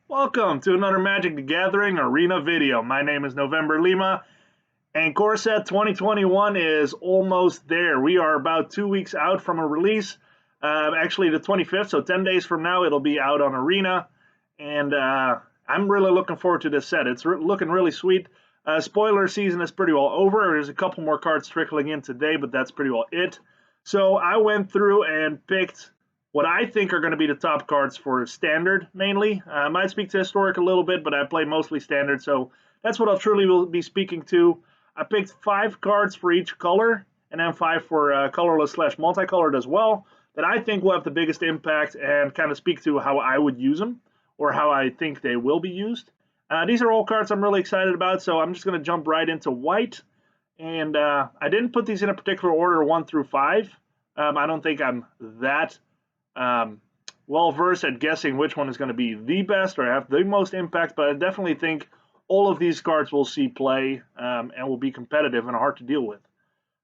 Welcome to another Magic the Gathering Arena video. My name is November Lima, and Core Set 2021 is almost there. We are about 2 weeks out from a release, actually the 25th, so 10 days from now it'll be out on Arena, and I'm really looking forward to this set. It's looking really sweet. Spoiler season is pretty well over. There's a couple more cards trickling in today, but that's pretty well it. So I went through and picked what I think are going to be the top cards for Standard, mainly. I might speak to Historic a little bit, but I play mostly Standard, so that's what I'll truly will be speaking to. I picked 5 cards for each color, and then 5 for colorless / multicolored as well, that I think will have the biggest impact and kind of speak to how I would use them, or how I think they will be used. These are all cards I'm really excited about, so I'm just going to jump right into white. And I didn't put these in a particular order, 1 through 5. I don't think I'm that well versed at guessing which one is going to be the best or have the most impact, but I definitely think all of these cards will see play and will be competitive and hard to deal with.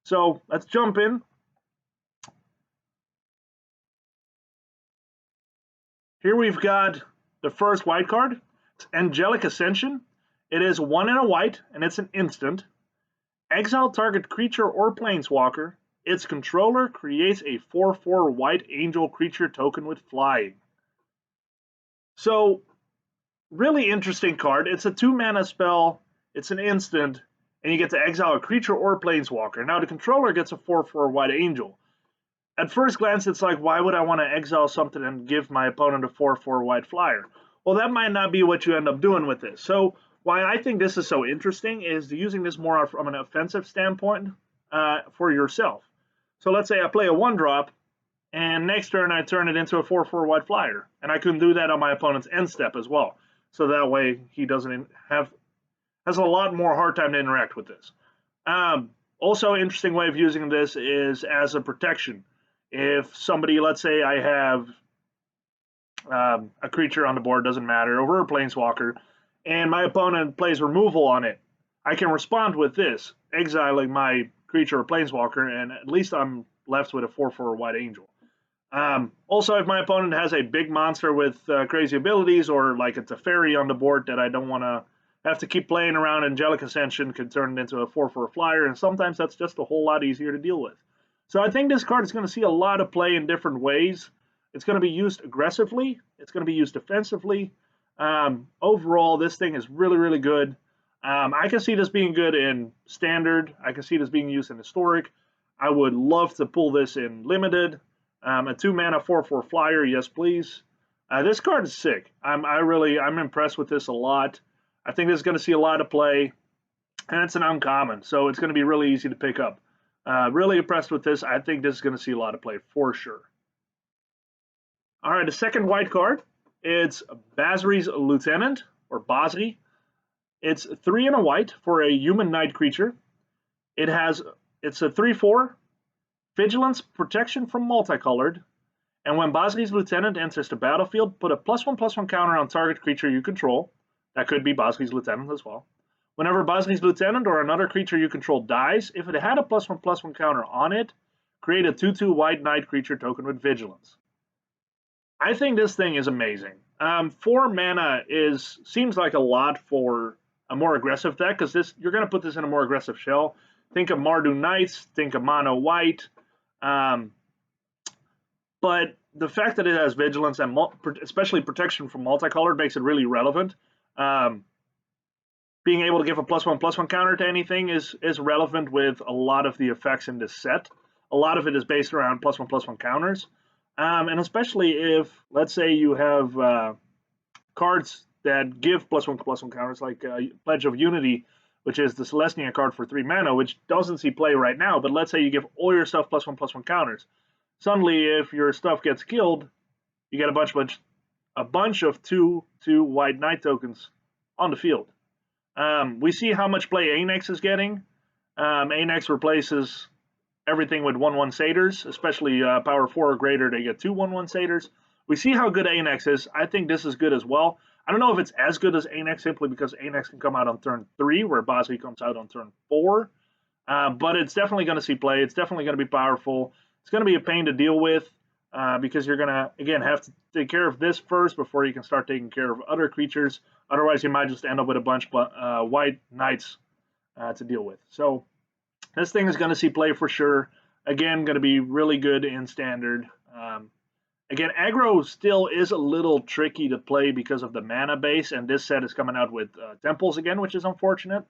So let's jump in. Here we've got the first white card. It's Angelic Ascension. It is 1 and a white, and it's an instant. Exile target creature or planeswalker. Its controller creates a 4/4 white angel creature token with flying. So, really interesting card. It's a 2-mana spell, it's an instant, and you get to exile a creature or planeswalker. Now, the controller gets a 4/4 white angel. At first glance, it's like, why would I want to exile something and give my opponent a 4/4 white flyer? Well, that might not be what you end up doing with this. So, why I think this is so interesting is using this more from an offensive standpoint for yourself. So let's say I play a 1-drop, and next turn I turn it into a 4/4 white flyer, and I can do that on my opponent's end step as well. So that way he doesn't has a lot more hard time to interact with this. Also, interesting way of using this is as a protection. If somebody, let's say I have a creature on the board, doesn't matter, over a planeswalker, and my opponent plays removal on it, I can respond with this, exiling my creature or planeswalker, and at least I'm left with a 4/4 white angel. Also, if my opponent has a big monster with crazy abilities, or like it's a fairy on the board that I don't want to have to keep playing around, Angelic Ascension can turn it into a 4/4 flyer, and sometimes that's just a whole lot easier to deal with. So I think this card is going to see a lot of play in different ways. It's going to be used aggressively. It's going to be used defensively. Overall, this thing is really, really good. I can see this being good in Standard. I can see this being used in Historic. I would love to pull this in Limited. A 2-mana 4/4 flyer, yes please. This card is sick. I'm impressed with this a lot. I think this is going to see a lot of play, and it's an uncommon, so it's going to be really easy to pick up. Really impressed with this. I think this is going to see a lot of play for sure. All right, the second white card, it's Basri's Lieutenant, or Basri. It's 3 and a white for a human knight creature. It's a 3/4, vigilance, protection from multicolored, and when Basri's Lieutenant enters the battlefield, put a +1/+1 counter on target creature you control. That could be Basri's Lieutenant as well. Whenever Basri's Lieutenant or another creature you control dies, if it had a +1/+1 counter on it, create a 2/2 white knight creature token with vigilance. I think this thing is amazing. 4 mana seems like a lot for a more aggressive deck, because you're going to put this in a more aggressive shell. Think of Mardu Knights, think of Mono White. But the fact that it has vigilance and especially protection from multicolored makes it really relevant. Being able to give a +1/+1 counter to anything is relevant with a lot of the effects in this set. A lot of it is based around +1/+1 counters. And especially if, let's say, you have cards that give +1/+1 counters, like Pledge of Unity, which is the Celestia card for 3 mana, which doesn't see play right now, but let's say you give all your stuff +1/+1 counters. Suddenly, if your stuff gets killed, you get a bunch of 2/2 white knight tokens on the field. We see how much play Anax is getting. Anax replaces everything with 1/1 satyrs, especially power 4 or greater, they get 2 1/1 satyrs. We see how good Anax is. I think this is good as well. I don't know if it's as good as Anax simply because Anax can come out on turn 3, where Basri comes out on turn 4. But it's definitely going to see play. It's definitely going to be powerful. It's going to be a pain to deal with. because you're going to, again, have to take care of this first before you can start taking care of other creatures. Otherwise, you might just end up with a bunch of white knights to deal with. So this thing is going to see play for sure. Again, going to be really good in standard. Again, aggro still is a little tricky to play because of the mana base, and this set is coming out with temples again, which is unfortunate.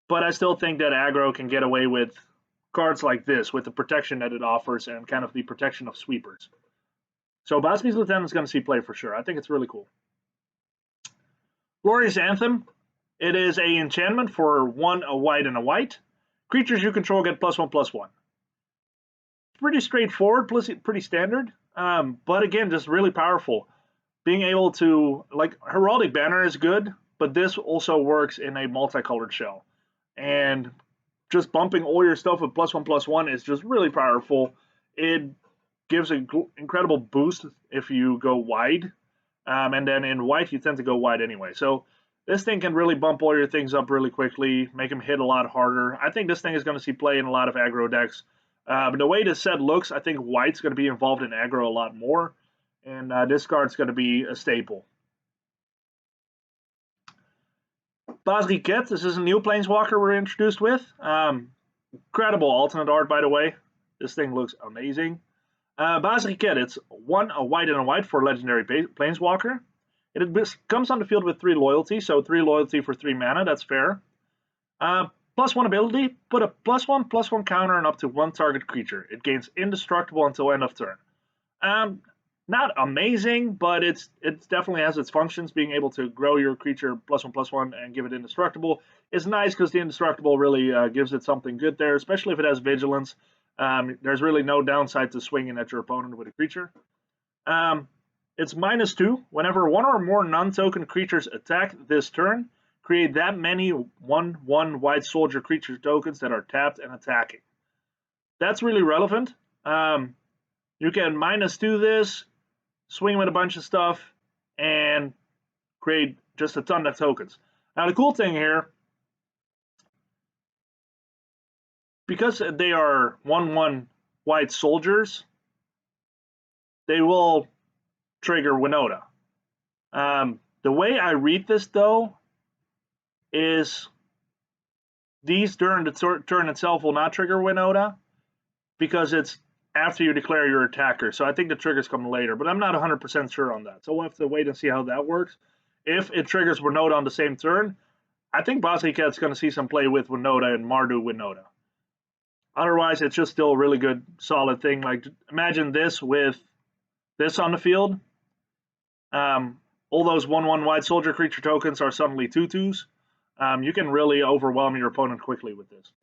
But I still think that aggro can get away with cards like this, with the protection that it offers and kind of the protection of sweepers. So Basqui's Lieutenant is going to see play for sure. I think it's really cool. Glorious Anthem. It is a enchantment for 1 a white and a white. Creatures you control get +1/+1. Pretty straightforward, pretty standard, but again, just really powerful. Being able to, like, Heraldic Banner is good, but this also works in a multicolored shell. And just bumping all your stuff with +1/+1 is just really powerful. It gives an incredible boost if you go wide, and then in white, you tend to go wide anyway. So this thing can really bump all your things up really quickly, make them hit a lot harder. I think this thing is going to see play in a lot of aggro decks. But the way this set looks, I think white's going to be involved in aggro a lot more, and this card's going to be a staple. Basriket, this is a new Planeswalker we're introduced with. Incredible alternate art, by the way. This thing looks amazing. Basriket, it's 1 a white and a white for legendary Planeswalker. It comes on the field with 3 loyalty, so 3 loyalty for 3 mana, that's fair. +1 ability, put a +1/+1 counter on up to 1 target creature. It gains indestructible until end of turn. Not amazing, but it definitely has its functions. Being able to grow your creature +1/+1 and give it indestructible is nice because the indestructible really gives it something good there, especially if it has vigilance. There's really no downside to swinging at your opponent with a creature. It's -2. Whenever 1 or more non-token creatures attack this turn, create that many 1/1 white soldier creature tokens that are tapped and attacking. That's really relevant. You can -2 this, swing with a bunch of stuff, and create just a ton of tokens. Now the cool thing here, because they are 1/1 white soldiers, they will trigger Winota. The way I read this, though, is these during the turn itself will not trigger Winota because it's after you declare your attacker. So I think the triggers come later, but I'm not 100% sure on that. So we'll have to wait and see how that works. If it triggers Winota on the same turn, I think Basriket's going to see some play with Winota and Mardu Winota. Otherwise, it's just still a really good, solid thing. Like, imagine this with this on the field. All those 1/1 white soldier creature tokens are suddenly 2/2s. You can really overwhelm your opponent quickly with this.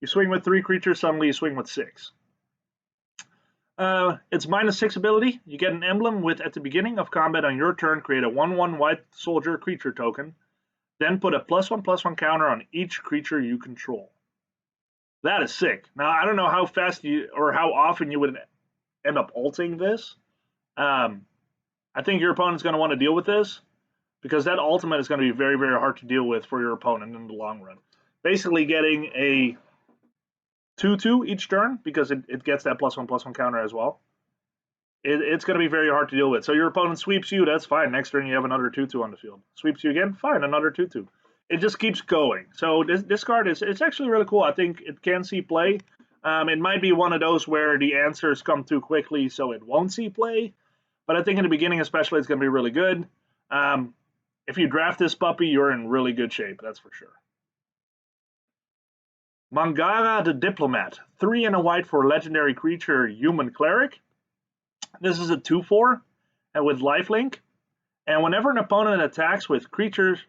You swing with 3 creatures, suddenly you swing with 6. It's -6 ability. You get an emblem with, at the beginning of combat on your turn, create a 1/1 white soldier creature token. Then put a +1/+1 counter on each creature you control. That is sick. Now, I don't know how fast you, or how often you would end up alting this. I think your opponent's going to want to deal with this, because that ultimate is going to be very, very hard to deal with for your opponent in the long run. Basically getting a 2/2 each turn, because it gets that +1/+1 counter as well. It's going to be very hard to deal with. So your opponent sweeps you, that's fine. Next turn you have another 2/2 on the field. Sweeps you again, fine, another 2/2. It just keeps going. So this card it's actually really cool. I think it can see play. It might be one of those where the answers come too quickly, so it won't see play. But I think in the beginning especially, it's going to be really good. If you draft this puppy, you're in really good shape, that's for sure. Mangara the Diplomat, 3 and a white for legendary creature human cleric. This is a 2/4 and with lifelink. And whenever an opponent attacks with creatures,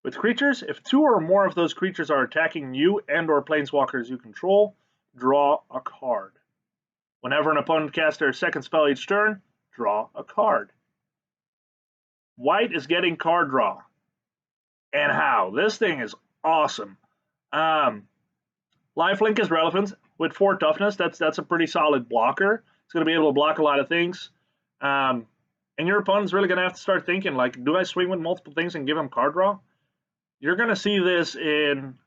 if 2 or more of those creatures are attacking you and or planeswalkers you control, draw a card. Whenever an opponent casts their second spell each turn, draw a card. White is getting card draw. And how? This thing is awesome. Lifelink is relevant. With 4 toughness, that's a pretty solid blocker. It's going to be able to block a lot of things. And your opponent's really going to have to start thinking, like, do I swing with multiple things and give him card draw? You're going to see this in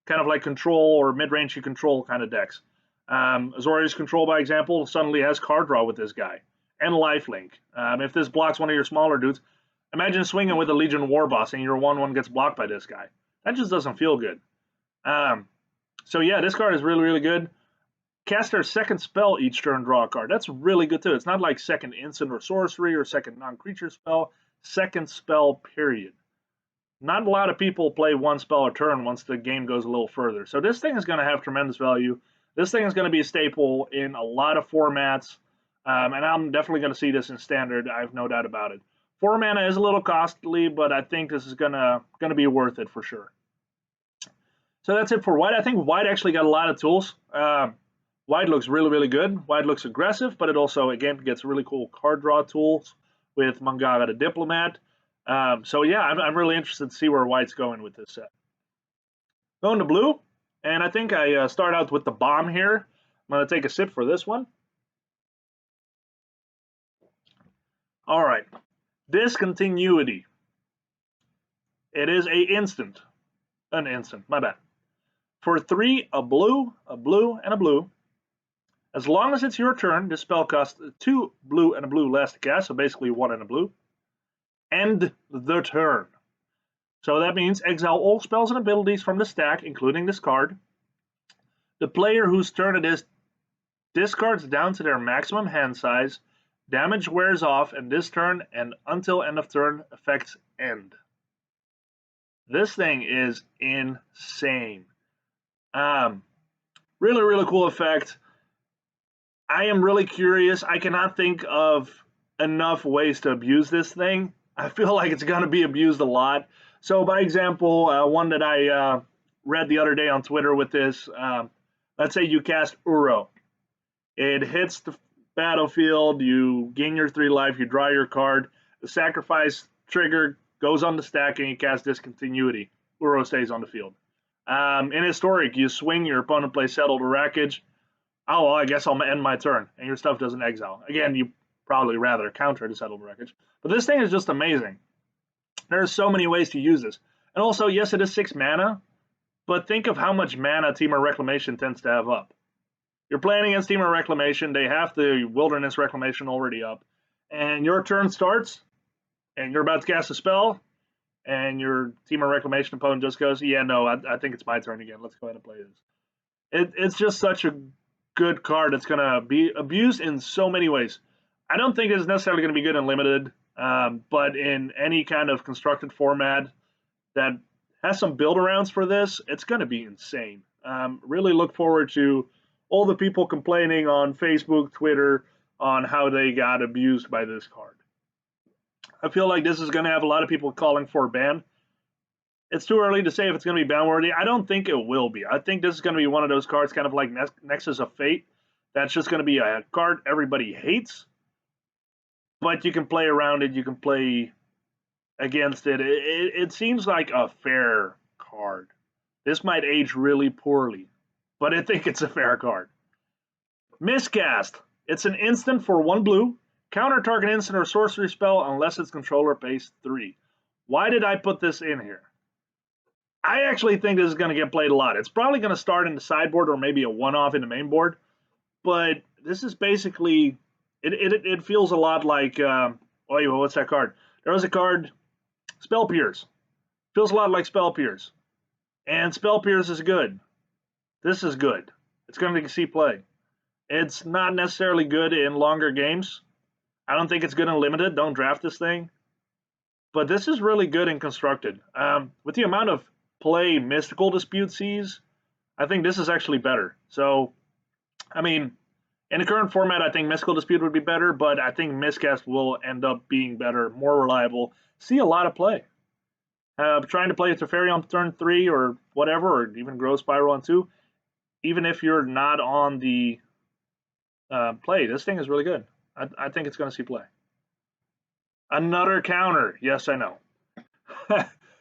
kind of like control or mid-range you control kind of decks. Azorius Control, by example, suddenly has card draw with this guy, and lifelink. If this blocks one of your smaller dudes, imagine swinging with a Legion War Boss and your 1/1 gets blocked by this guy. That just doesn't feel good. So yeah, this card is really, really good. Cast their second spell each turn, draw a card. That's really good too. It's not like second instant or sorcery or second non-creature spell. Second spell, period. Not a lot of people play one spell a turn once the game goes a little further. So this thing is going to have tremendous value. This thing is going to be a staple in a lot of formats. And I'm definitely going to see this in Standard. I have no doubt about it. 4 mana is a little costly, but I think this is gonna be worth it for sure. So that's it for White. I think White actually got a lot of tools. White looks really, really good. White looks aggressive, but it also, again, gets really cool card draw tools with Mangala the Diplomat. So yeah, I'm really interested to see where White's going with this set. Going to Blue, and I think I start out with the bomb here. I'm going to take a sip for this one. All right. Discontinuity. It is an instant, my bad. For 3, a blue, and a blue. As long as it's your turn, this spell costs 2 blue and a blue less to cast, so basically 1 and a blue. End the turn. So that means exile all spells and abilities from the stack, including this card. The player whose turn it is discards down to their maximum hand size. Damage wears off, and this turn and until end of turn effects end. This thing is insane. Really, really cool effect. I am really curious. I cannot think of enough ways to abuse this thing. I feel like it's going to be abused a lot. So, by example, one that I read the other day on Twitter with this, let's say you cast Uro. It hits the battlefield, you gain your 3 life, you draw your card, the sacrifice trigger goes on the stack, and you cast Discontinuity. Uro stays on the field. In Historic, you swing, your opponent plays Settle the Wreckage. Oh, well, I guess I'll end my turn, and your stuff doesn't exile. Again, you probably rather counter to Settle the Wreckage. But this thing is just amazing. There are so many ways to use this. And also, yes, it is 6 mana, but think of how much mana Temur Reclamation tends to have up. You're playing against Temur Reclamation, they have the Wilderness Reclamation already up, and your turn starts, and you're about to cast a spell, and your Temur Reclamation opponent just goes, yeah, no, I think it's my turn again, let's go ahead and play this. It's just such a good card that's going to be abused in so many ways. I don't think it's necessarily going to be good in Limited, but in any kind of constructed format that has some build-arounds for this, it's going to be insane. Really look forward to all the people complaining on Facebook, Twitter, on how they got abused by this card. I feel like this is going to have a lot of people calling for a ban. It's too early to say if it's going to be ban-worthy. I don't think it will be. I think this is going to be one of those cards, kind of like Nexus of Fate, that's just going to be a card everybody hates, but you can play around it, you can play against it. It seems like a fair card. This might age really poorly, but I think it's a fair card. Miscast. It's an instant for 1 blue. Counter target instant or sorcery spell unless its controller pays 3. Why did I put this in here? I actually think this is going to get played a lot. It's probably going to start in the sideboard or maybe a one-off in the main board, but this is basically, it feels a lot like, what's that card? There was a card, Spell Pierce. Feels a lot like Spell Pierce. And Spell Pierce is good. This is good. It's going to see play. It's not necessarily good in longer games. I don't think it's good in Limited. Don't draft this thing. But this is really good in Constructed. With the amount of play Mystical Dispute sees, I think this is actually better. So, I mean, in the current format, I think Mystical Dispute would be better, but I think Miscast will end up being better, more reliable. See a lot of play. Trying to play a Teferi on turn 3 or whatever, or even Growth Spiral on 2, even if you're not on the play, this thing is really good. I think it's going to see play. Another counter. Yes, I know.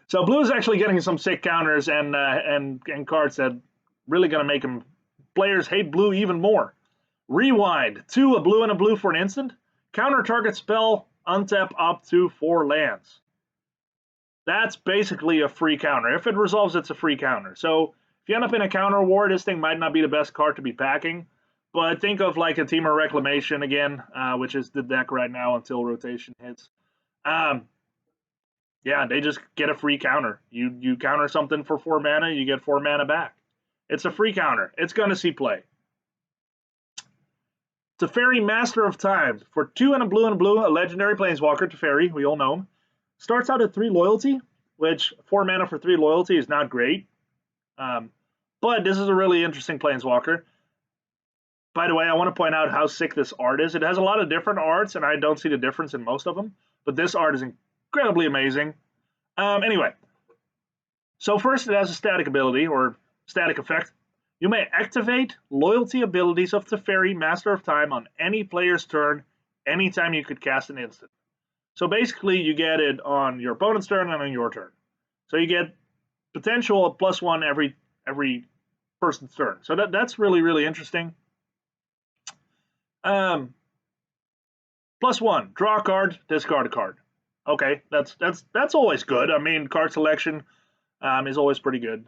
So blue is actually getting some sick counters and cards that really going to make them players hate blue even more. Rewind. 2, a blue and a blue for an instant. Counter target spell, untap up to 4 lands. That's basically a free counter. If it resolves, it's a free counter. So if you end up in a counter war, this thing might not be the best card to be packing. But think of like a Temur Reclamation again, which is the deck right now until rotation hits. Yeah, they just get a free counter. You counter something for 4 mana, you get 4 mana back. It's a free counter. It's going to see play. Teferi, Master of Time. For 2 and a blue, a legendary planeswalker, Teferi, we all know him. Starts out at 3 loyalty, which 4 mana for 3 loyalty is not great. But this is a really interesting planeswalker. By the way, I want to point out how sick this art is. It has a lot of different arts, and I don't see the difference in most of them. But this art is incredibly amazing. Anyway, so first it has a static ability, or static effect. You may activate loyalty abilities of Teferi, Master of Time, on any player's turn, anytime you could cast an instant. So basically, you get it on your opponent's turn and on your turn. So you get potential of +1 every person's turn. So that's really, really interesting. +1, draw a card, discard a card. Okay, that's always good. I mean, card selection is always pretty good.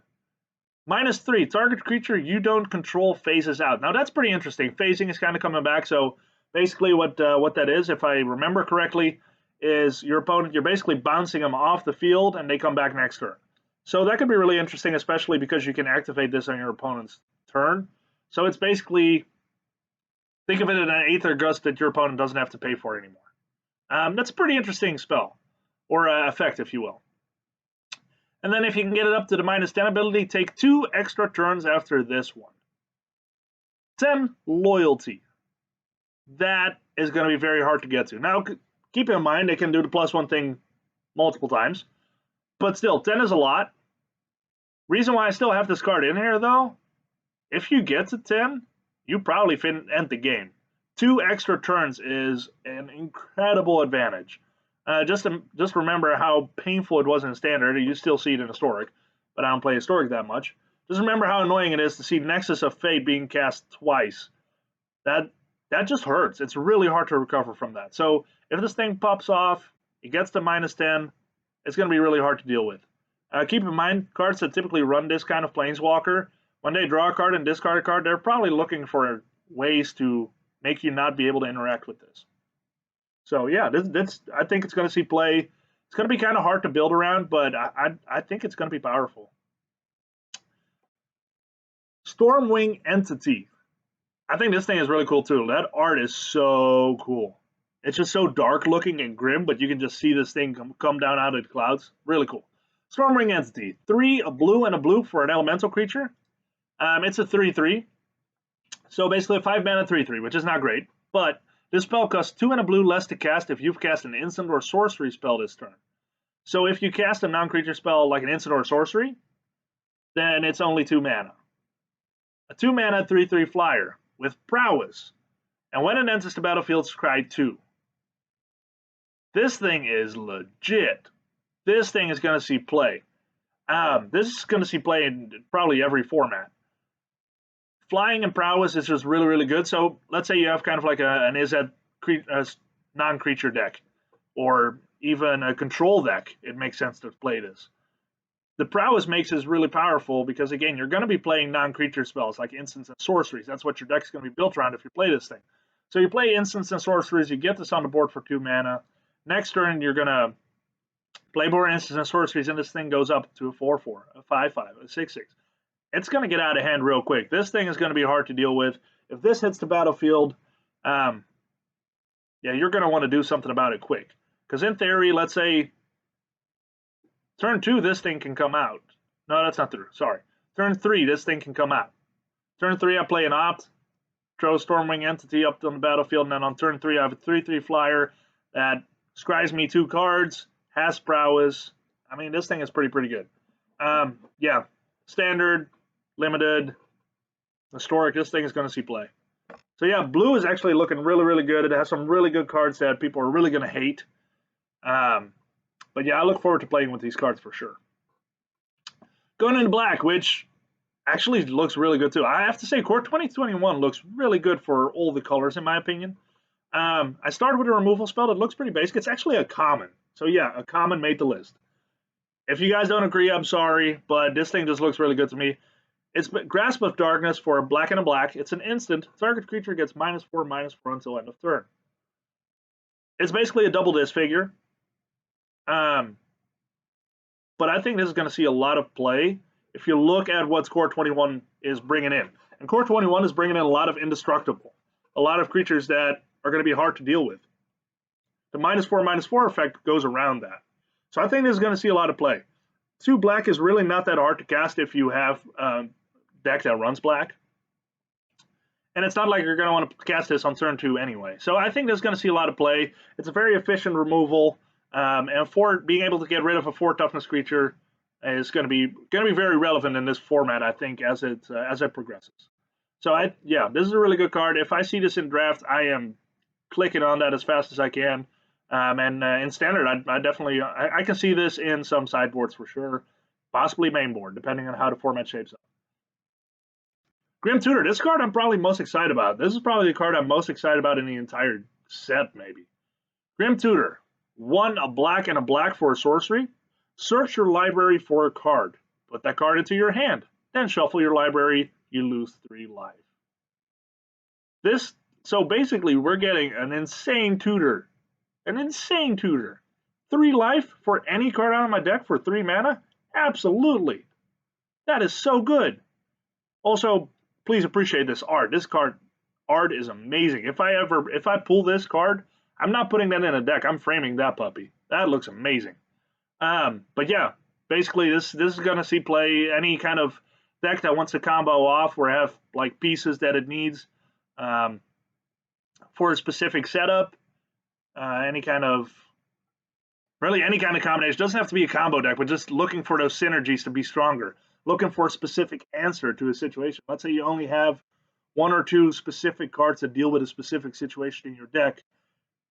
-3, target creature you don't control phases out. Now that's pretty interesting. Phasing is kind of coming back. So basically, what that is, if I remember correctly, is your opponent. You're basically bouncing them off the field, and they come back next turn. So that could be really interesting, especially because you can activate this on your opponent's turn. So it's basically, think of it as an Aether Gust that your opponent doesn't have to pay for anymore. That's a pretty interesting spell, or effect, if you will. And then if you can get it up to the -10 ability, take 2 extra turns after this one. 10 loyalty. That is going to be very hard to get to. Now, keep in mind, they can do the +1 thing multiple times. But still, 10 is a lot. Reason why I still have this card in here, though, if you get to 10, you probably end the game. 2 extra turns is an incredible advantage. Just remember how painful it was in Standard. You still see it in Historic, but I don't play Historic that much. Just remember how annoying it is to see Nexus of Fate being cast twice. That just hurts. It's really hard to recover from that. So if this thing pops off, it gets to -10, it's going to be really hard to deal with. Keep in mind, cards that typically run this kind of Planeswalker, when they draw a card and discard a card, they're probably looking for ways to make you not be able to interact with this. So yeah, I think it's going to see play. It's going to be kind of hard to build around, but I think it's going to be powerful. Stormwing Entity. I think this thing is really cool too. That art is so cool. It's just so dark looking and grim, but you can just see this thing come down out of the clouds. Really cool. Stormwing Entity. 3, a blue and a blue for an elemental creature. It's a 3/3. So basically a 5 mana 3/3, which is not great, but this spell costs 2 and a blue less to cast if you've cast an instant or sorcery spell this turn. So if you cast a non-creature spell like an instant or sorcery, then it's only 2 mana. A 2 mana 3/3 flyer with prowess. And when it enters the battlefield, scry 2. This thing is legit. This thing is going to see play. This is going to see play in probably every format. Flying and prowess is just really, really good. So let's say you have kind of like an Izzet non-creature deck, or even a control deck. It makes sense to play this. The prowess makes this really powerful because, again, you're going to be playing non-creature spells like instants and sorceries. That's what your deck's going to be built around if you play this thing. So you play instants and sorceries, you get this on the board for 2 mana. Next turn, you're going to play more instants and sorceries, and this thing goes up to a 4/4, a 5/5, a 6/6. It's going to get out of hand real quick. This thing is going to be hard to deal with. If this hits the battlefield, yeah, you're going to want to do something about it quick. Because in theory, let's say turn 2, this thing can come out. No, that's not true. Sorry. Turn 3, this thing can come out. Turn 3, I play an opt, throw Stormwing Entity up on the battlefield, and then on turn 3, I have a 3/3 flyer that scries me 2 cards, has prowess. I mean, this thing is pretty good. Yeah, Standard, Limited, Historic, this thing is going to see play. So yeah, blue is actually looking really, really good. It has some really good cards that people are really going to hate. But yeah, I look forward to playing with these cards for sure. Going into black, which actually looks really good too. I have to say, Core 2021 looks really good for all the colors, in my opinion. I started with a removal spell that looks pretty basic. It's actually a common. So yeah, a common made the list. If you guys don't agree, I'm sorry, but this thing just looks really good to me. It's Grasp of Darkness for a black and a black. It's an instant. Target creature gets -4/-4 until end of turn. It's basically a double disfigure. But I think this is going to see a lot of play if you look at what Core 21 is bringing in. And Core 21 is bringing in a lot of indestructible, a lot of creatures that are going to be hard to deal with. The -4/-4 effect goes around that. So I think this is going to see a lot of play. 2 black is really not that hard to cast if you have a deck that runs black. And it's not like you're going to want to cast this on turn 2 anyway. So I think this is going to see a lot of play. It's a very efficient removal. And for being able to get rid of a 4 toughness creature is going to be very relevant in this format, I think, as it progresses. So this is a really good card. If I see this in draft, I am clicking on that as fast as I can. And in standard, I definitely I can see this in some sideboards for sure, possibly main board, depending on how the format shapes up. Grimm Tutor, this card I'm probably most excited about. This is probably the card I'm most excited about in the entire set, maybe. Grimm Tutor, 1 a black and a black for a sorcery. Search your library for a card. Put that card into your hand. Then shuffle your library. You lose 3 life. So basically, we're getting an insane tutor. An insane tutor. 3 life for any card out of my deck for 3 mana? Absolutely. That is so good. Also, please appreciate this art. This card art is amazing. If I pull this card, I'm not putting that in a deck. I'm framing that puppy. That looks amazing. But yeah, basically this is gonna see play. Any kind of deck that wants to combo off or have like pieces that it needs for a specific setup. Any kind of combination. It doesn't have to be a combo deck, but just looking for those synergies to be stronger. Looking for a specific answer to a situation. Let's say you only have 1 or 2 specific cards that deal with a specific situation in your deck,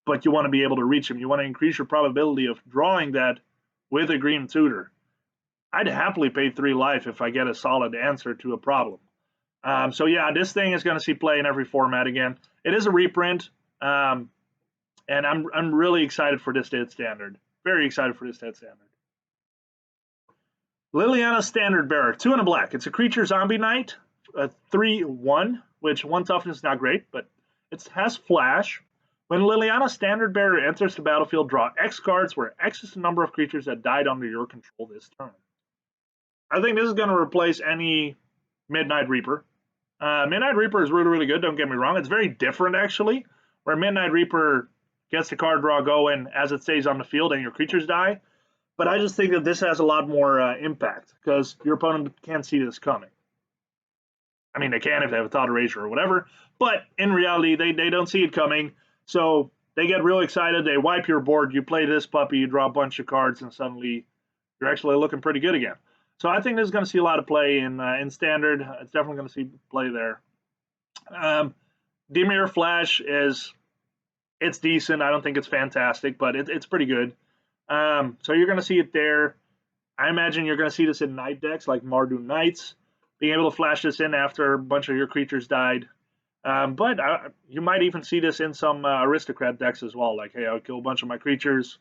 but you want to be able to reach them. You want to increase your probability of drawing that with a Grimm Tutor. I'd happily pay 3 life if I get a solid answer to a problem. So yeah, this thing is going to see play in every format again. It is a reprint, and I'm really excited for this to hit standard. Very excited for this to hit standard. Liliana Standard Bearer, 2 and a black. It's a creature zombie knight, a 3/1, which 1 toughness is not great, but it has flash. When Liliana Standard Bearer enters the battlefield, draw X cards, where X is the number of creatures that died under your control this turn. I think this is going to replace any Midnight Reaper. Midnight Reaper is really, really good, don't get me wrong. It's very different, actually, where Midnight Reaper gets the card draw going as it stays on the field and your creatures die. But I just think that this has a lot more impact because your opponent can't see this coming. I mean, they can if they have a Thought Erasure or whatever, but in reality, they don't see it coming. So they get real excited. They wipe your board. You play this puppy. You draw a bunch of cards, and suddenly you're actually looking pretty good again. So I think this is going to see a lot of play in standard. It's definitely going to see play there. Dimir Flash it's decent. I don't think it's fantastic, but it's pretty good. So you're going to see it there. I imagine you're going to see this in night decks like Mardu Knights, being able to flash this in after a bunch of your creatures died. But you might even see this in some aristocrat decks as well. Like, hey, I'll kill a bunch of my creatures.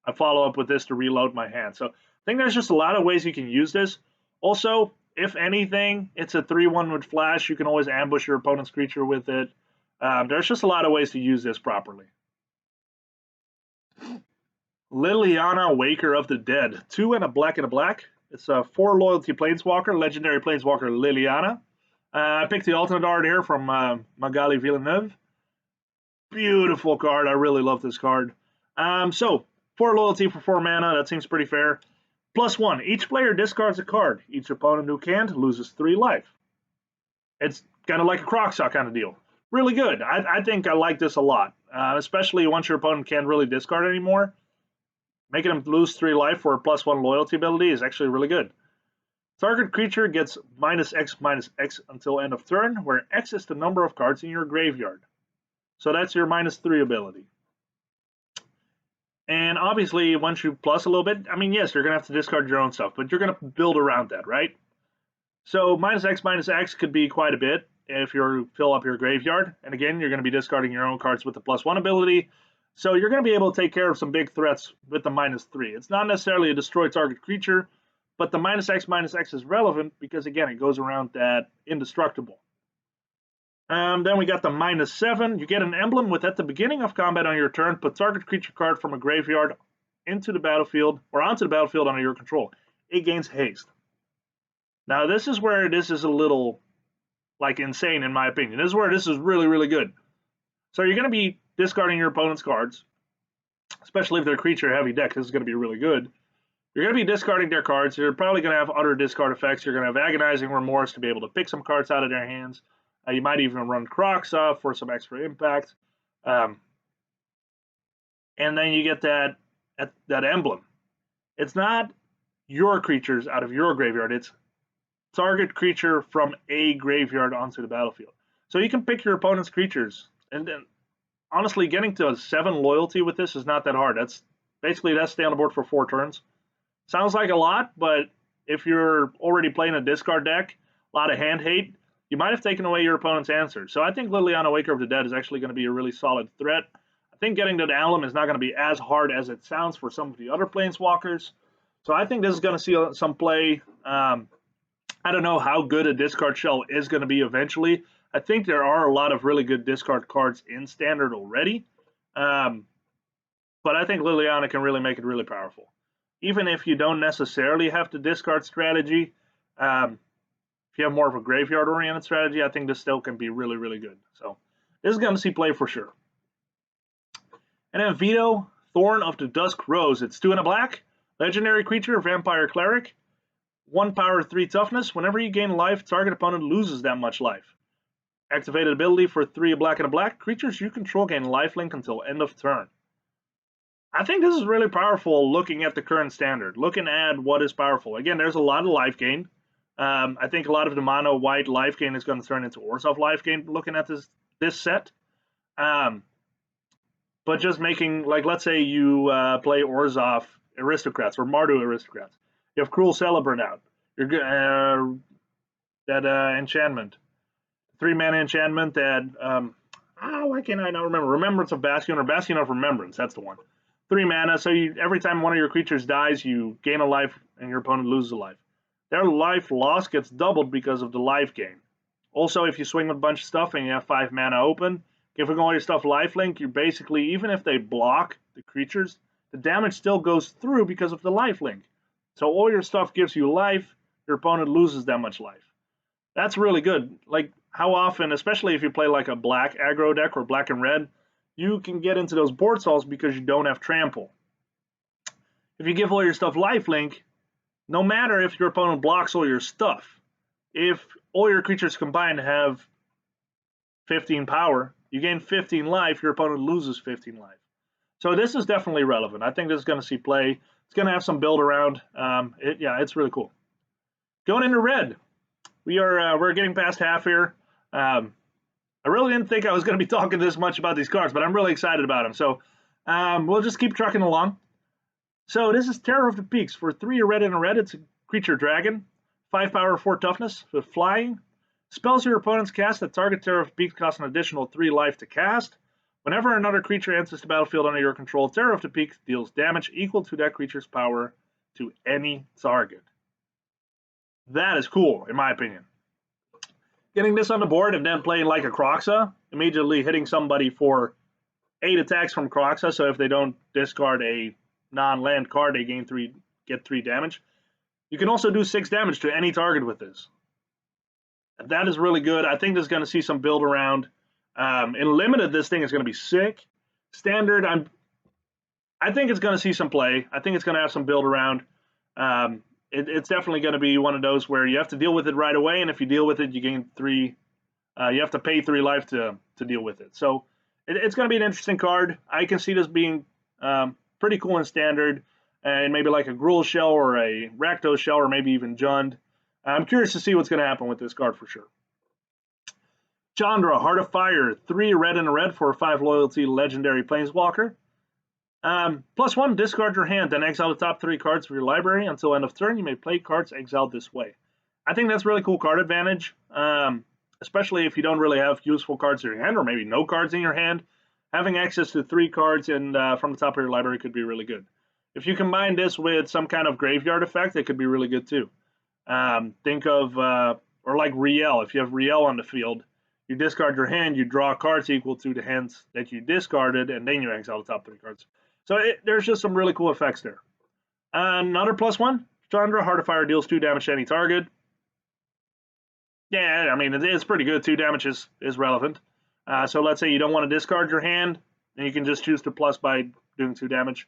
I follow up with this to reload my hand. So I think there's just a lot of ways you can use this. Also, if anything, it's a 3/1 with flash. You can always ambush your opponent's creature with it. There's just a lot of ways to use this properly. Liliana, Waker of the Dead. 2 and a black. It's a 4 loyalty planeswalker, legendary planeswalker Liliana. I picked the alternate art here from Magali Villeneuve. Beautiful card. I really love this card. So 4 loyalty for 4 mana. That seems pretty fair. +1. Each player discards a card. Each opponent who can't loses 3 life. It's kind of like a Crocksaw kind of deal. Really good. I think I like this a lot, especially once your opponent can't really discard anymore. Making them lose 3 life for a +1 loyalty ability is actually really good. Target creature gets -X until end of turn, where X is the number of cards in your graveyard. So that's your -3 ability. And obviously, once you plus a little bit, I mean, yes, you're going to have to discard your own stuff, but you're going to build around that, right? So -X could be quite a bit if you fill up your graveyard. And again, you're going to be discarding your own cards with the +1 ability. So you're going to be able to take care of some big threats with the -3. It's not necessarily a destroy target creature, but the -X is relevant because, again, it goes around that indestructible. Then we got the -7. You get an emblem with, at the beginning of combat on your turn, put target creature card from a graveyard into the battlefield or onto the battlefield under your control. It gains haste. Now this is where this is a little like insane in my opinion. This is where this is really, really good. So you're going to be discarding your opponent's cards, especially if they're creature heavy deck. This is going to be really good. You're going to be discarding their cards. You're probably going to have other discard effects. You're going to have Agonizing Remorse to be able to pick some cards out of their hands. You might even run Kroxa for some extra impact. And then you get that emblem. It's not your creatures out of your graveyard. It's target creature from a graveyard onto the battlefield. So you can pick your opponent's creatures. And then, honestly, getting to a 7 loyalty with this is not that hard. That's stay on the board for 4 turns. Sounds like a lot, but if you're already playing a discard deck, a lot of hand hate, you might have taken away your opponent's answer. So I think Liliana, Waker of the Dead is actually going to be a really solid threat. I think getting to the emblem is not going to be as hard as it sounds for some of the other planeswalkers. So I think this is going to see some play. I don't know how good a discard shell is going to be eventually. I think there are a lot of really good discard cards in Standard already. But I think Liliana can really make it really powerful. Even if you don't necessarily have the discard strategy, if you have more of a graveyard-oriented strategy, I think this still can be really, really good. So this is going to see play for sure. And then Veto, Thorn of the Dusk Rose. It's 2 and a black. Legendary creature, Vampire Cleric. 1 power, 3 toughness. Whenever you gain life, target opponent loses that much life. Activated ability for 3 black and a black. Creatures you control gain lifelink until end of turn. I think this is really powerful looking at the current Standard. Looking at what is powerful. Again, there's a lot of life gain. I think a lot of the mono white life gain is going to turn into Orzhov life gain looking at this set. But just making, like, let's say you play Orzhov Aristocrats or Mardu Aristocrats. You have Cruel Celebrant out. You're that enchantment. 3-mana enchantment that, why can't I not remember? Remembrance of Bastion or Bastion of Remembrance. That's the one. 3 mana, so every time one of your creatures dies, you gain a life and your opponent loses a life. Their life loss gets doubled because of the life gain. Also, if you swing with a bunch of stuff and you have 5 mana open, giving all your stuff lifelink, you're basically, even if they block the creatures, the damage still goes through because of the lifelink. So all your stuff gives you life, your opponent loses that much life. That's really good. Like, how often, especially if you play like a black aggro deck or black and red, you can get into those board stalls because you don't have trample. If you give all your stuff lifelink, no matter if your opponent blocks all your stuff, if all your creatures combined have 15 power, you gain 15 life, your opponent loses 15 life. So this is definitely relevant. I think this is going to see play. It's going to have some build around. It's really cool. Going into red, we're getting past half here. I really didn't think I was going to be talking this much about these cards, but I'm really excited about them. So we'll just keep trucking along. So this is Terror of the Peaks. For 3 red and a red, it's a creature dragon. 5 power, 4 toughness with flying. Spells your opponent's cast that target Terror of the Peaks cost an additional 3 life to cast. Whenever another creature enters the battlefield under your control, Terror of the Peaks deals damage equal to that creature's power to any target. That is cool, in my opinion. Getting this on the board and then playing like a Kroxa, immediately hitting somebody for 8 attacks from Kroxa, so if they don't discard a non-land card, they get 3 damage. You can also do 6 damage to any target with this. That is really good. I think this is going to see some build around. In limited, this thing is going to be sick. Standard, I think it's going to see some play. I think it's going to have some build around. It's definitely going to be one of those where you have to deal with it right away, and if you deal with it, you gain 3. You have to pay 3 life to deal with it. So it's going to be an interesting card. I can see this being pretty cool in Standard, and maybe like a Gruul shell or a Rakdos shell, or maybe even Jund. I'm curious to see what's going to happen with this card for sure. Chandra, Heart of Fire, 3 red and a red for a 5 loyalty legendary planeswalker. +1, discard your hand, then exile the top 3 cards of your library. Until end of turn, you may play cards exiled this way. I think that's really cool card advantage, especially if you don't really have useful cards in your hand, or maybe no cards in your hand. Having access to 3 cards from the top of your library could be really good. If you combine this with some kind of graveyard effect, it could be really good too. Think of, or like Riel. If you have Riel on the field, you discard your hand, you draw cards equal to the hands that you discarded, and then you exile the top 3 cards. So there's just some really cool effects there. Another +1, Chandra, Heart of Fire deals 2 damage to any target. Yeah, I mean, it's pretty good. 2 damage is relevant. So let's say you don't want to discard your hand, and you can just choose to plus by doing 2 damage.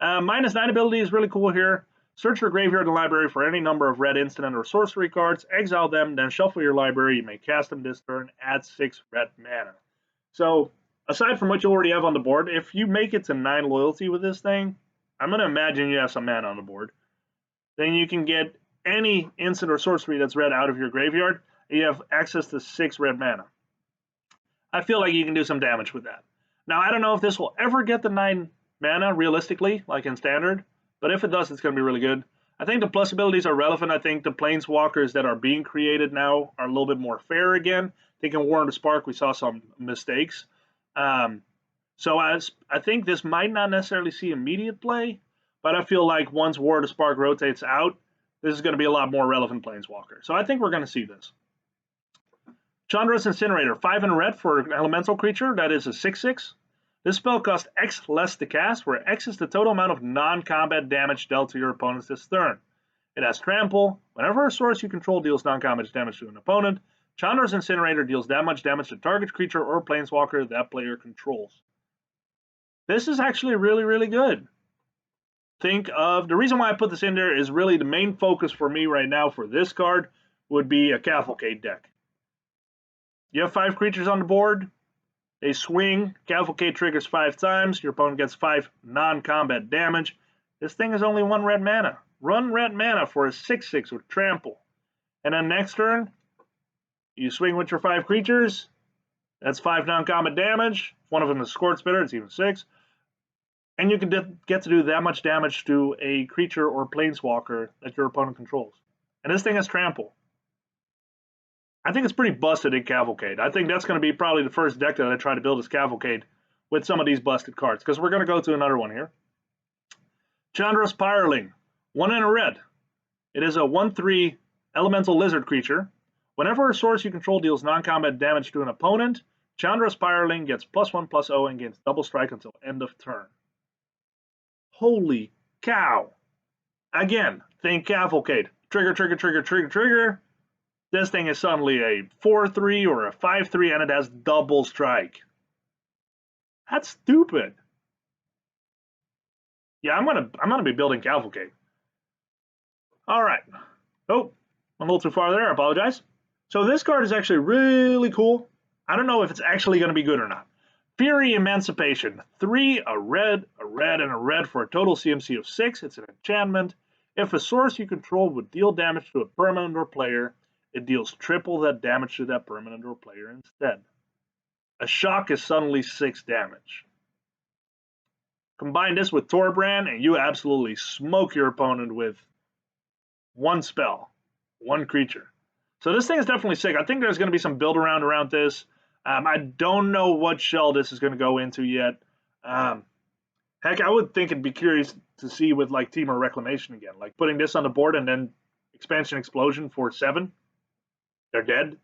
-9 ability is really cool here. Search your graveyard and library for any number of red instant or sorcery cards, exile them, then shuffle your library. You may cast them this turn, add 6 red mana. So, aside from what you already have on the board, if you make it to 9 loyalty with this thing, I'm going to imagine you have some mana on the board. Then you can get any instant or sorcery that's red out of your graveyard, and you have access to 6 red mana. I feel like you can do some damage with that. Now, I don't know if this will ever get the 9 mana realistically, like in standard, but if it does, it's going to be really good. I think the plus abilities are relevant. I think the planeswalkers that are being created now are a little bit more fair again. I think in War of the Spark, we saw some mistakes. So I think this might not necessarily see immediate play, but I feel like once War of the Spark rotates out, this is going to be a lot more relevant planeswalker. So I think we're going to see this. Chandra's Incinerator, 5 and a red for an elemental creature. That is a 6/6. This spell costs X less to cast, where X is the total amount of non-combat damage dealt to your opponents this turn. It has Trample. Whenever a source you control deals non-combat damage to an opponent, Chandra's Incinerator deals that much damage to target creature or planeswalker that player controls. This is actually really, really good. Think of, the reason why I put this in there is really the main focus for me right now for this card would be a Cavalcade deck. You have 5 creatures on the board. They swing, Cavalcade triggers 5 times, your opponent gets 5 non-combat damage. This thing is only 1 red mana. Run red mana for a 6/6 with Trample. And then next turn, you swing with your 5 creatures. That's 5 non-combat damage. If one of them is Scourge Spitter, it's even 6. And you can get to do that much damage to a creature or planeswalker that your opponent controls. And this thing has Trample. I think it's pretty busted in Cavalcade. I think that's going to be probably the first deck that I try to build is Cavalcade with some of these busted cards, because we're going to go to another one here. Chandra's Pyreling, 1 and a red. It is a 1/3 elemental lizard creature. Whenever a source you control deals non-combat damage to an opponent, Chandra's Pyreling gets +1/+0 and gains double strike until end of turn. Holy cow. Again, think Cavalcade. Trigger, trigger, trigger, trigger, trigger. This thing is suddenly a 4/3 or a 5/3, and it has double strike. That's stupid. Yeah, I'm gonna be building Cavalcade. All right. Oh, I'm a little too far there. I apologize. So this card is actually really cool. I don't know if it's actually going to be good or not. Fury Emancipation, 3, a red, and a red for a total CMC of 6. It's an enchantment. If a source you control would deal damage to a permanent or player, it deals triple that damage to that permanent or player instead. A shock is suddenly 6 damage. Combine this with Torbrand, and you absolutely smoke your opponent with 1 spell, 1 creature. So this thing is definitely sick. I think there's going to be some build around this. I don't know what shell this is going to go into yet. Heck, I would think it'd be curious to see with like Temur Reclamation again, like putting this on the board and then Expansion Explosion for 7. They're dead.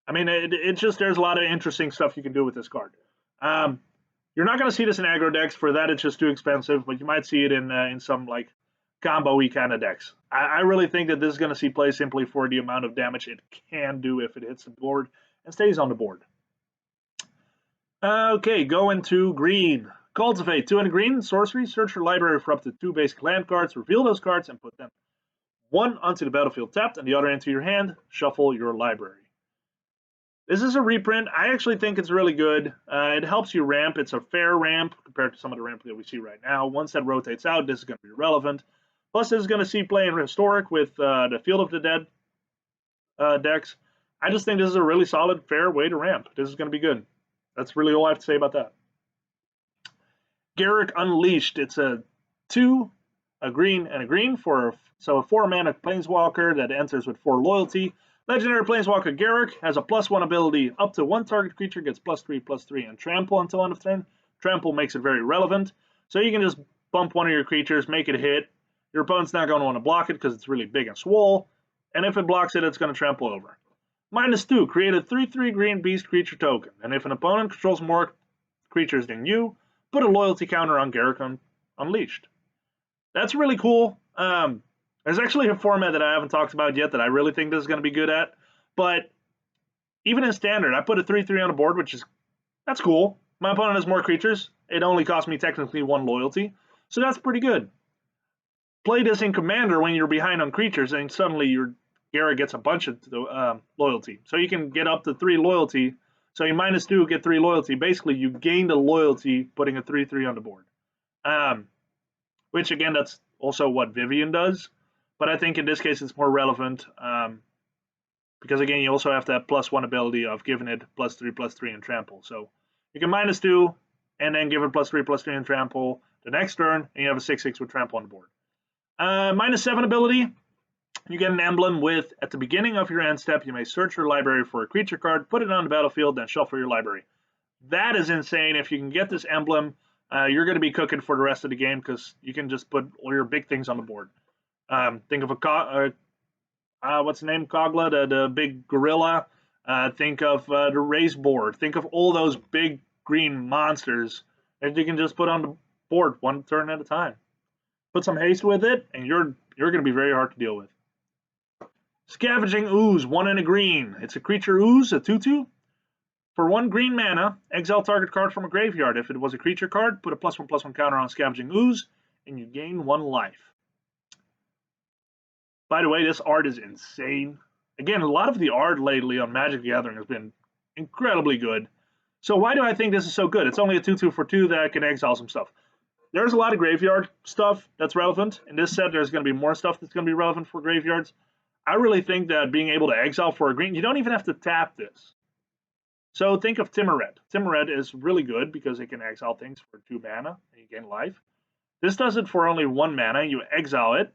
I mean, it's just, there's a lot of interesting stuff you can do with this card. You're not going to see this in aggro decks. For that, it's just too expensive, but you might see it in some like combo-y kind of decks. I really think that this is going to see play simply for the amount of damage it can do if it hits the board and stays on the board. Okay, going to green. Cultivate, 2 and a green, sorcery, search your library for up to 2 basic land cards, reveal those cards, and put them 1 onto the battlefield tapped and the other into your hand. Shuffle your library. This is a reprint. I actually think it's really good. It helps you ramp. It's a fair ramp compared to some of the ramp that we see right now. Once that rotates out, this is going to be relevant. Plus, this is going to see play in Historic with the Field of the Dead decks. I just think this is a really solid, fair way to ramp. This is going to be good. That's really all I have to say about that. Garrick Unleashed. It's a 2, a green, and a green for a 4-mana planeswalker that enters with 4 loyalty. Legendary planeswalker Garrick has a +1 ability. Up to 1 target creature gets +3/+3 and trample until end of turn. Trample makes it very relevant. So you can just bump one of your creatures, make it hit. Your opponent's not going to want to block it because it's really big and swole, and if it blocks it, it's going to trample over. -2, create a 3/3 green beast creature token, and if an opponent controls more creatures than you, put a loyalty counter on Garrick Unleashed. That's really cool. There's actually a format that I haven't talked about yet that I really think this is going to be good at, but even in standard, I put a 3/3 on the board, that's cool. My opponent has more creatures. It only cost me technically 1 loyalty, so that's pretty good. Play this in Commander when you're behind on creatures, and suddenly your Garrick gets a bunch of loyalty. So you can get up to 3 loyalty. So you -2, get 3 loyalty. Basically, you gained a loyalty putting a 3/3 on the board. Which, again, that's also what Vivian does. But I think in this case it's more relevant because, again, you also have that +1 ability of giving it +3/+3 in trample. So you can -2 and then give it +3/+3 in trample the next turn, and you have a 6/6 with trample on the board. -7 ability. You get an emblem with, at the beginning of your end step, you may search your library for a creature card, put it on the battlefield, then shuffle your library. That is insane. If you can get this emblem, you're going to be cooking for the rest of the game because you can just put all your big things on the board. Think of what's the name? Kogla, the big gorilla. Think of the race board. Think of all those big green monsters that you can just put on the board one turn at a time. Put some haste with it, and you're going to be very hard to deal with. Scavenging Ooze, 1 and a green. It's a creature ooze, a 2/2. For 1 green mana, exile target card from a graveyard. If it was a creature card, put a +1/+1 counter on Scavenging Ooze, and you gain 1 life. By the way, this art is insane. Again, a lot of the art lately on Magic the Gathering has been incredibly good. So why do I think this is so good? It's only a 2/2 for 2 that can exile some stuff. There's a lot of graveyard stuff that's relevant. In this set, there's going to be more stuff that's going to be relevant for graveyards. I really think that being able to exile for a green, you don't even have to tap this. So think of Timuret. Timuret is really good because it can exile things for 2 mana and you gain life. This does it for only 1 mana. You exile it,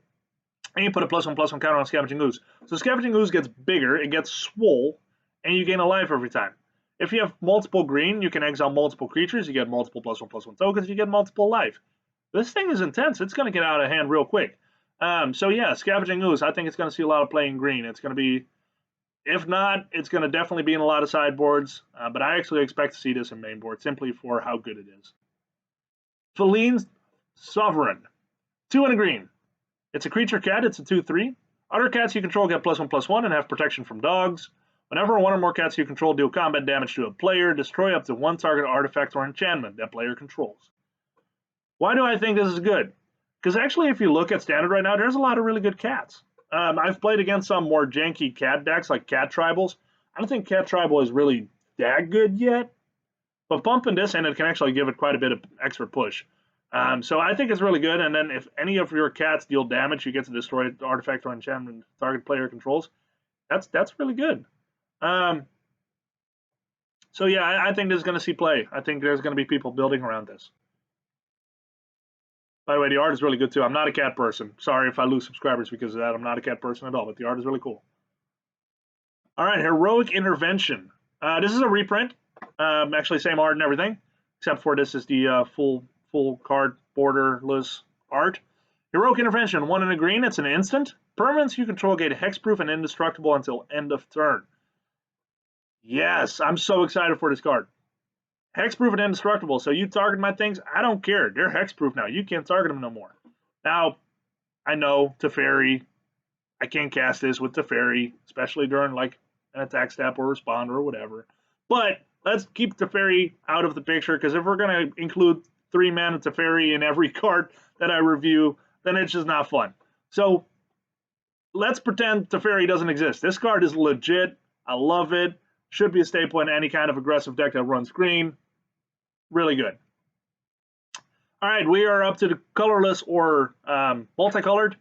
and you put a +1/+1 counter on Scavenging Ooze. So Scavenging Ooze gets bigger, it gets swole, and you gain a life every time. If you have multiple green, you can exile multiple creatures, you get multiple +1/+1 tokens, you get multiple life. This thing is intense. It's going to get out of hand real quick. So yeah, Scavenging Ooze, I think it's going to see a lot of play in green. It's going to be, if not, it's going to definitely be in a lot of sideboards, but I actually expect to see this in main board simply for how good it is. Feline's Sovereign, 2 and a green. It's a creature cat, it's a 2/3. Other cats you control get +1/+1 and have protection from dogs. Whenever 1 or more cats you control deal combat damage to a player, destroy up to 1 target artifact or enchantment that player controls. Why do I think this is good? Because actually, if you look at standard right now, there's a lot of really good cats. I've played against some more janky cat decks, like cat tribals. I don't think cat tribal is really that good yet, but bumping this in, it can actually give it quite a bit of extra push. So I think it's really good, and then if any of your cats deal damage, you get to destroy the artifact or enchantment target player controls. That's really good. So yeah, I think this is going to see play. I think there's going to be people building around this. By the way, the art is really good too. I'm not a cat person. Sorry if I lose subscribers because of that. I'm not a cat person at all, but the art is really cool. All right, Heroic Intervention. This is a reprint. Actually, same art and everything, except for this is the full card borderless art. Heroic Intervention, 1 and a green. It's an instant. Permanents you control get hexproof and indestructible until end of turn. Yes, I'm so excited for this card. Hexproof and indestructible. So you target my things, I don't care. They're hexproof now. You can't target them no more. Now, I know Teferi, I can't cast this with Teferi, especially during like an attack step or respond or whatever. But let's keep Teferi out of the picture, because if we're going to include 3 mana Teferi in every card that I review, then it's just not fun. So let's pretend Teferi doesn't exist. This card is legit. I love it. Should be a staple in any kind of aggressive deck that runs green. Really good. All right, we are up to the colorless or multicolored,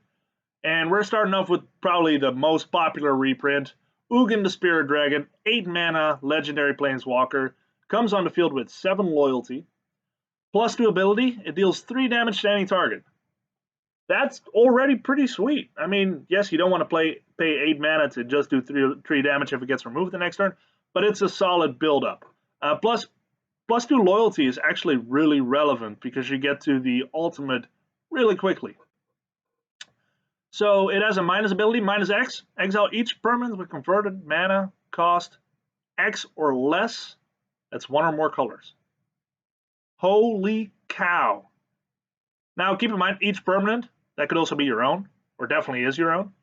and we're starting off with probably the most popular reprint, Mugen the Spirit Dragon, 8 mana, legendary planeswalker, comes on the field with 7 loyalty, +2 ability, it deals 3 damage to any target. That's already pretty sweet. I mean, yes, you don't want to pay 8 mana to just do 3 damage if it gets removed the next turn, but it's a solid build-up. +2 loyalty is actually really relevant because you get to the ultimate really quickly. So it has a minus ability, minus X. Exile each permanent with converted mana cost X or less. That's one or more colors. Holy cow. Now keep in mind, each permanent, that could also be your own, or definitely is your own.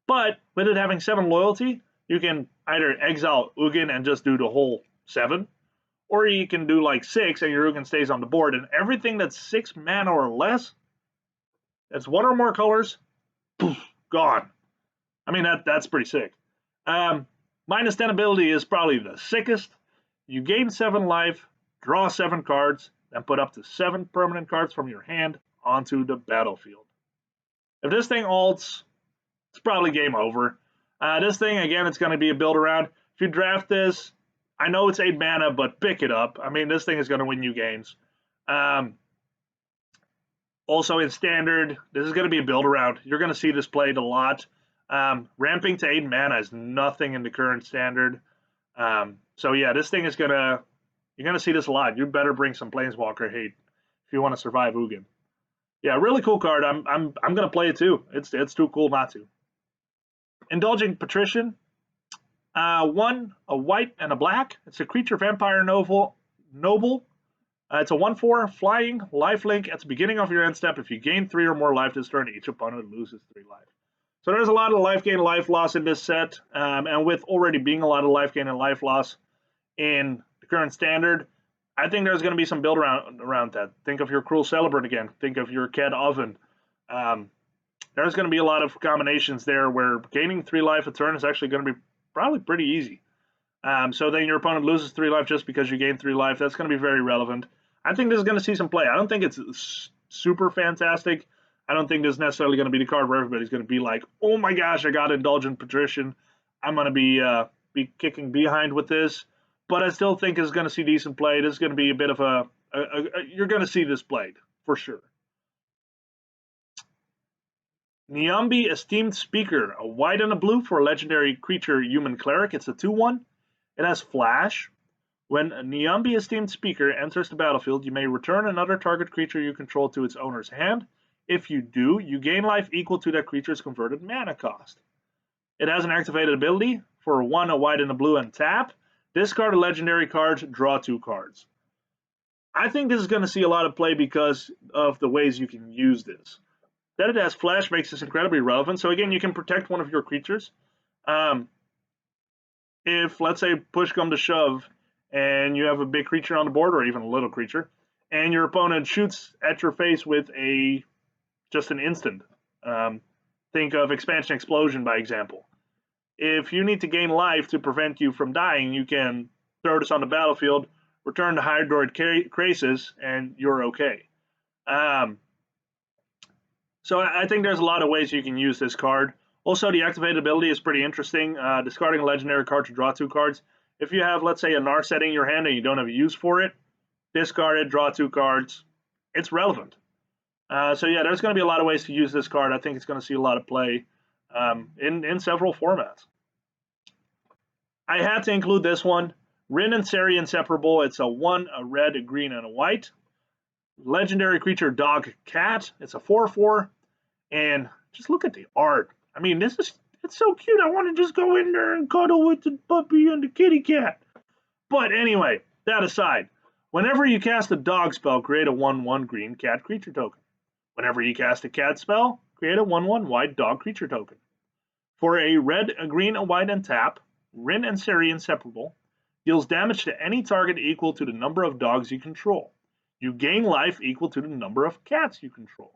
But with it having 7 loyalty, you can either exile Ugin and just do the whole 7, or you can do like 6 and your Ugin stays on the board, and everything that's 6 mana or less, that's one or more colors, poof, gone. I mean, that's pretty sick. Minus 10 ability is probably the sickest. You gain 7 life, draw 7 cards, then put up to 7 permanent cards from your hand onto the battlefield. If this thing ults, it's probably game over. This thing, again, it's going to be a build around. If you draft this, I know it's 8 mana, but pick it up. I mean, this thing is going to win you games. Also in Standard, this is going to be a build around. You're going to see this played a lot. Ramping to 8 mana is nothing in the current Standard. So yeah, this thing is you're going to see this a lot. You better bring some Planeswalker hate if you want to survive Ugin. Yeah, really cool card. I'm going to play it too. It's too cool not to. Indulging Patrician. 1, a white and a black. It's a creature vampire noble. It's a 1/4 flying lifelink at the beginning of your end step. If you gain 3 or more life this turn, each opponent loses 3 life. So there's a lot of life gain, life loss in this set, and with already being a lot of life gain and life loss in the current Standard, I think there's going to be some build around that. Think of your Cruel Celebrant again. Think of your Cat Oven. There's going to be a lot of combinations there where gaining 3 life a turn is actually going to be probably pretty easy. So then your opponent loses 3 life just because you gain 3 life. That's going to be very relevant. I think this is going to see some play. I don't think it's super fantastic. I don't think this is necessarily going to be the card where everybody's going to be like, oh my gosh, I got Indulgent Patrician. I'm going to be kicking behind with this. But I still think it's going to see decent play. This is going to be a bit of you're going to see this played, for sure. Niambi Esteemed Speaker, a white and a blue for a legendary creature human cleric. It's a 2/1. It has flash. When a Niambi Esteemed Speaker enters the battlefield, you may return another target creature you control to its owner's hand. If you do, you gain life equal to that creature's converted mana cost. It has an activated ability for 1, a white and a blue, and tap. Discard a legendary card, draw 2 cards. I think this is going to see a lot of play because of the ways you can use this. That it has flash makes this incredibly relevant. So again, you can protect one of your creatures. If, let's say, push come to shove, and you have a big creature on the board, or even a little creature, and your opponent shoots at your face with just an instant. Think of Expansion Explosion, by example. If you need to gain life to prevent you from dying, you can throw this on the battlefield, return to Hydroid Krasis, and you're okay. So I think there's a lot of ways you can use this card. Also, the activated ability is pretty interesting. Discarding a legendary card to draw 2 cards. If you have, let's say, a Narset in your hand and you don't have a use for it, discard it, draw 2 cards. It's relevant. So yeah, there's going to be a lot of ways to use this card. I think it's going to see a lot of play in several formats. I had to include this one. Rin and Seri Inseparable. It's a 1, a red, a green, and a white. Legendary creature Dog Cat. It's a 4/4. And just look at the art. I mean, it's so cute. I want to just go in there and cuddle with the puppy and the kitty cat. But anyway, that aside, whenever you cast a dog spell, create a 1/1 green cat creature token. Whenever you cast a cat spell, create a 1/1 white dog creature token. For a red, a green, a white, and tap, Rin and Seri Inseparable deals damage to any target equal to the number of dogs you control. You gain life equal to the number of cats you control.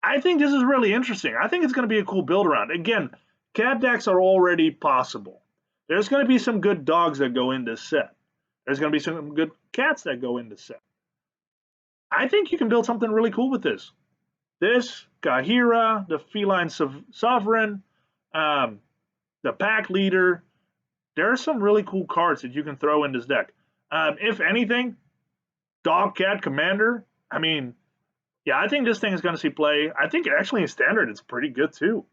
I think this is really interesting. I think it's going to be a cool build around. Again, cat decks are already possible. There's going to be some good dogs that go in this set. There's going to be some good cats that go in this set. I think you can build something really cool with this. This, Kahira, the Feline Sovereign, the Pack Leader. There are some really cool cards that you can throw in this deck. If anything, Dog Cat Commander. I mean, yeah, I think this thing is going to see play. I think actually in Standard it's pretty good too.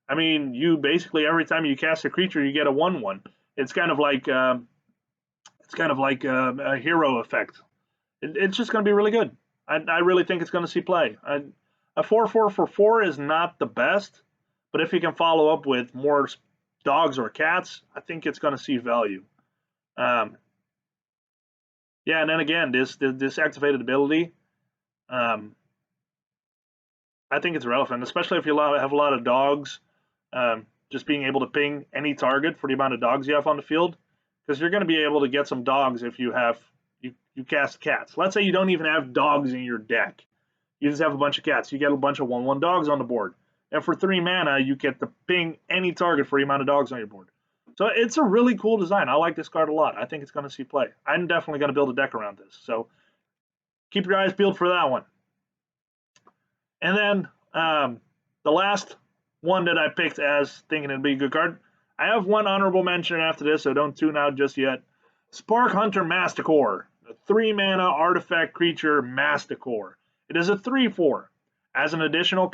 I mean, you basically every time you cast a creature, you get a 1/1. It's kind of like a hero effect. It's just going to be really good. I really think it's going to see play. A 4/4 for 4 is not the best, but if you can follow up with more dogs or cats, I think it's going to see value. Yeah, and then again, this activated ability, I think it's relevant, especially if you have a lot of dogs. Just being able to ping any target for the amount of dogs you have on the field, because you're going to be able to get some dogs if you have you cast cats. Let's say you don't even have dogs in your deck. You just have a bunch of cats. You get a bunch of 1/1 dogs on the board. And for 3 mana, you get to ping any target for the amount of dogs on your board. So it's a really cool design. I like this card a lot. I think it's going to see play. I'm definitely going to build a deck around this. So keep your eyes peeled for that one. And then the last one that I picked as thinking it'd be a good card, I have one honorable mention after this, so don't tune out just yet. Spark Hunter Masticore, a 3 mana artifact creature Masticore. It is a 3/4. As an additional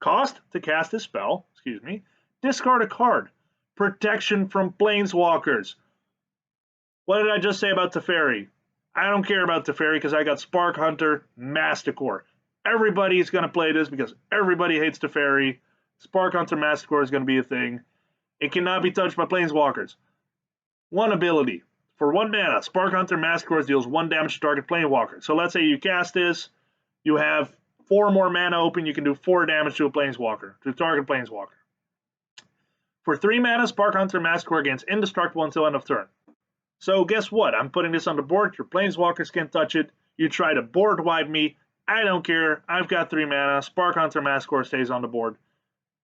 cost to cast this spell, discard a card. Protection from Planeswalkers. What did I just say about Teferi? I don't care about Teferi because I got Spark Hunter Masticore. Everybody's going to play this because everybody hates Teferi. Spark Hunter Masticore is going to be a thing. It cannot be touched by Planeswalkers. One ability. For 1 mana, Spark Hunter Masticore deals 1 damage to target Planeswalker. So let's say you cast this, you have 4 more mana open, you can do 4 damage to a Planeswalker, to a target Planeswalker. For 3 mana, Spark Hunter Masticore gains indestructible until end of turn. So guess what? I'm putting this on the board. Your Planeswalkers can't touch it. You try to board wipe me. I don't care. I've got 3 mana. Spark Hunter Masticore stays on the board.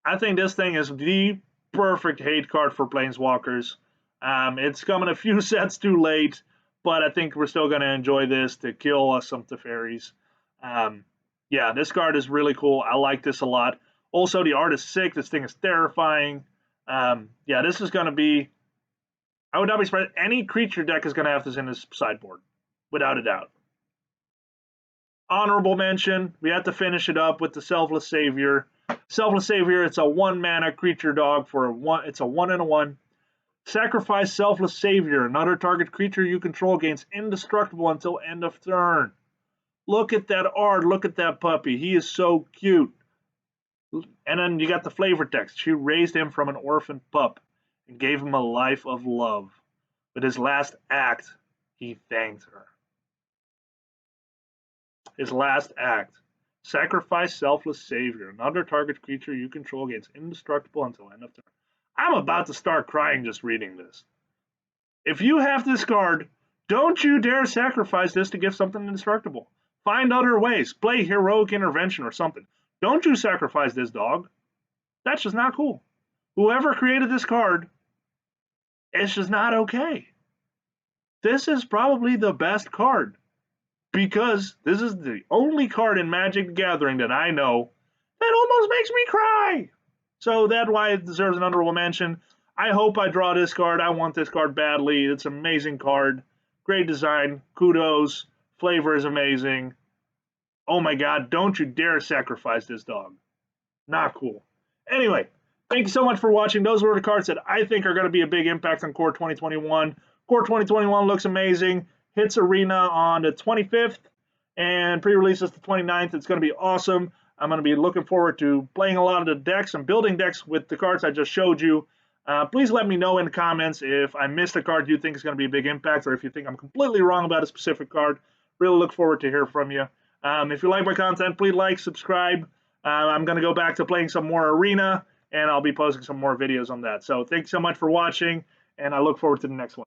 I think this thing is the perfect hate card for Planeswalkers. It's coming a few sets too late, but I think we're still going to enjoy this to kill some Teferis. Yeah, this card is really cool. I like this a lot. Also, the art is sick. This thing is terrifying. Yeah, this is going to be... I would not be surprised. Any creature deck is going to have this in its sideboard, without a doubt. Honorable mention, we have to finish it up with the Selfless Savior. Selfless Savior, it's a 1 mana creature dog for it's a 1 and a 1. Sacrifice Selfless Savior. Another target creature you control gains indestructible until end of turn. Look at that art. Look at that puppy. He is so cute. And then you got the flavor text. She raised him from an orphan pup and gave him a life of love. With his last act, he thanked her. His last act. Sacrifice Selfless Savior. Another target creature you control gains indestructible until end of turn. I'm about to start crying just reading this. If you have this card, don't you dare sacrifice this to give something indestructible. Find other ways. Play Heroic Intervention or something. Don't you sacrifice this dog. That's just not cool. Whoever created this card, it's just not okay. This is probably the best card because this is the only card in Magic the Gathering that I know that almost makes me cry. So that's why it deserves an honorable mention. I hope I draw this card. I want this card badly. It's an amazing card. Great design. Kudos. Flavor is amazing. Oh my god, don't you dare sacrifice this dog. Not cool. Anyway, thank you so much for watching. Those were the cards that I think are going to be a big impact on Core 2021. Core 2021 looks amazing. Hits Arena on the 25th and pre-release is the 29th. It's going to be awesome. I'm going to be looking forward to playing a lot of the decks and building decks with the cards I just showed you. Please let me know in the comments if I missed a card you think is going to be a big impact or if you think I'm completely wrong about a specific card. Really look forward to hear from you. If you like my content, please like, subscribe. I'm going to go back to playing some more Arena, and I'll be posting some more videos on that. So thanks so much for watching, and I look forward to the next one.